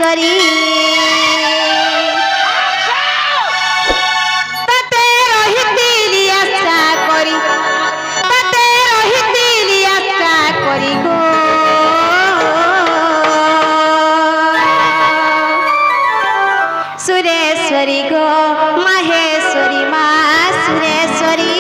সুরেশ্বরী তাতে রহিতিলি আশা করি তাতে রহিতিলি আশা করি গো সুরেশ্বরী গো মাহেশ্বরী মা সুরেশ্বরী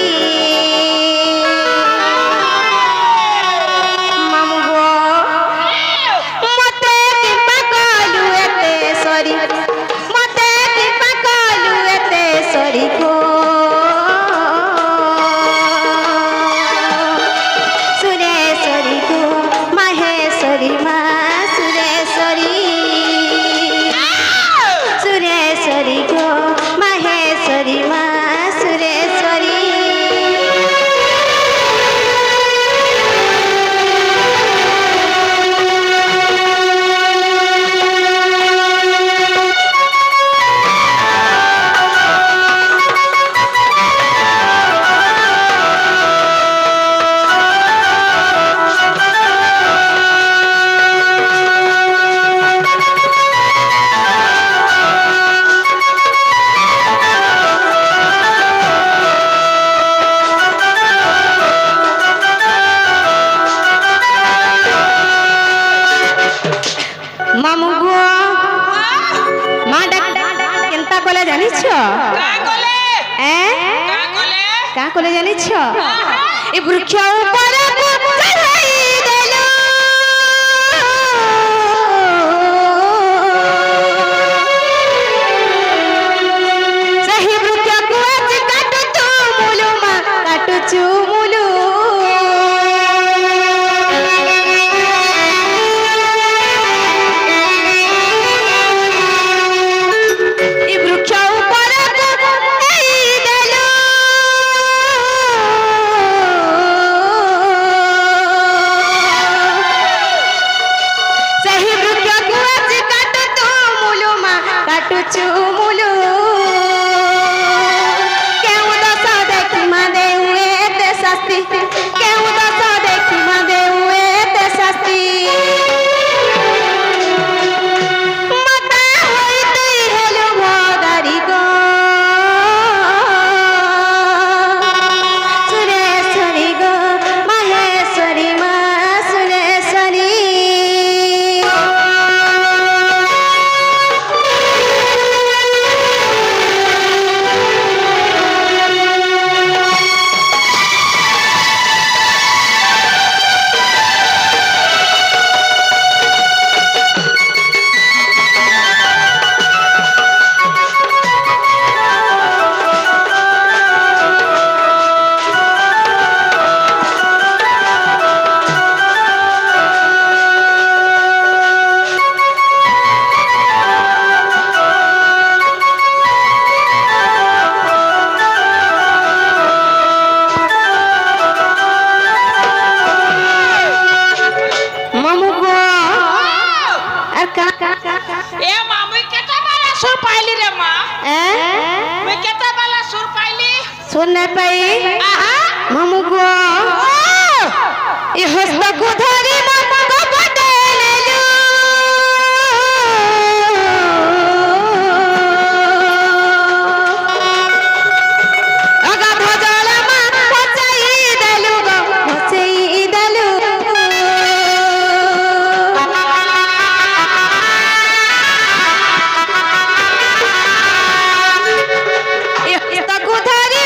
কলে জানিছ এই বৃক্ষ উপরে চড়াই দেল সেই বৃক্ষକୁ আজ কাটুচু মুলু মা কাটুচু মুলু এই বৃক্ষ উপরে চুমুলু কেউ দশ দেখি মা দেউয়ে তে শাস্তি কেউ দশ দেখি মা দেউয়ে তে শাস্তি মাতা হই তুই হেলু ভগারি গো সুরেশ্বরী গো মাহেশ্বরী মা সুরেশ্বরী सुन पाई मामू गो ये हस्त को धरी मामू को बदले लो अगा भजला मा पचाई देलु गो पचाई देलु ये हस्त को धरी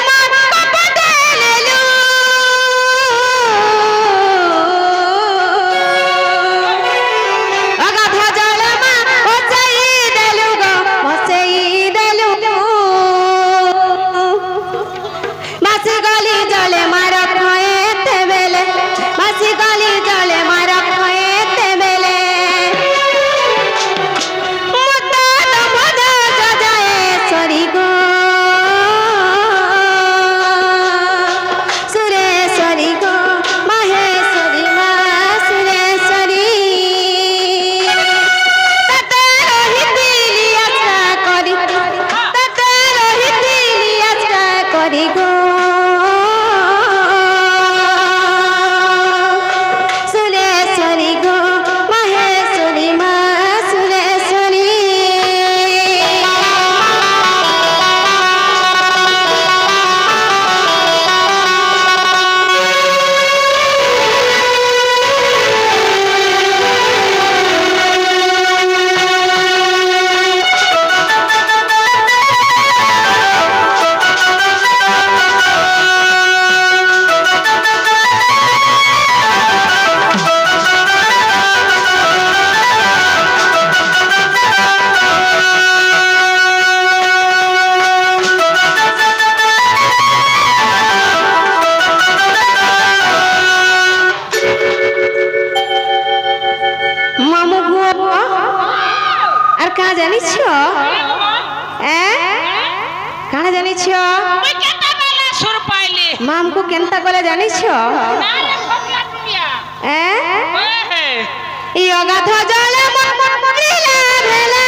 জানিছ কানা জানিছ মামকু কেনতা কলে জানিছ এই অগাধ জলে মরিলা ভেলা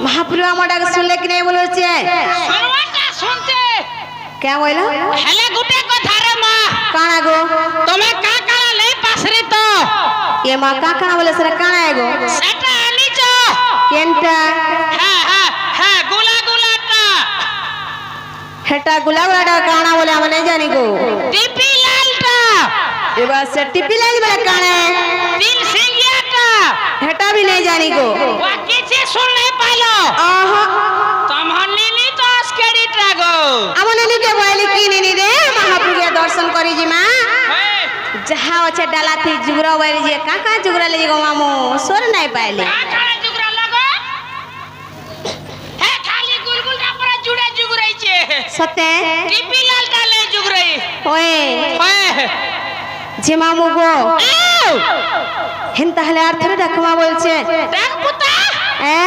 महाप्रभु আমার ডাক শুনলে কি নাই বলছে শুনবাটা শুনতে কে বইলো হেলে গুটে কথা রে মা কানা গো তুমি কাকা লে পাসরে তো এ মা কাকা বলে সরে কানা গো সেটা আনিছ কেনটা হ্যাঁ হ্যাঁ হ্যাঁ গুলা গুলাটা হেটা গুলাগুলাটা কানা বলে আমি নাই জানি গো টিপি লালটা এবার সে টিপি লাল বলে কানা তিন সিংহিয়াটা হেটা भी नहीं जानी गो वा किसी सुन नहीं पालो आहा तमहनी नी तो अस्केडी ट्रागो আমনে কে বলি কি নিনি রে মহাপ্রভু দর্শন করি জি মা जहा আছে ডালাতি জুগরা বাইরে যে কাকা জুগরা ले गो मामू सोर नहीं पाइले काका जुगरा लगो हे खाली गुलगुलटा पर जुड़े जुगराइछे सते टिपी लाल डाले जुगराई ओए ओए যে মামু গো হেন তাহলে আর থরে ডাকমা বলছে ডাক পুতা এ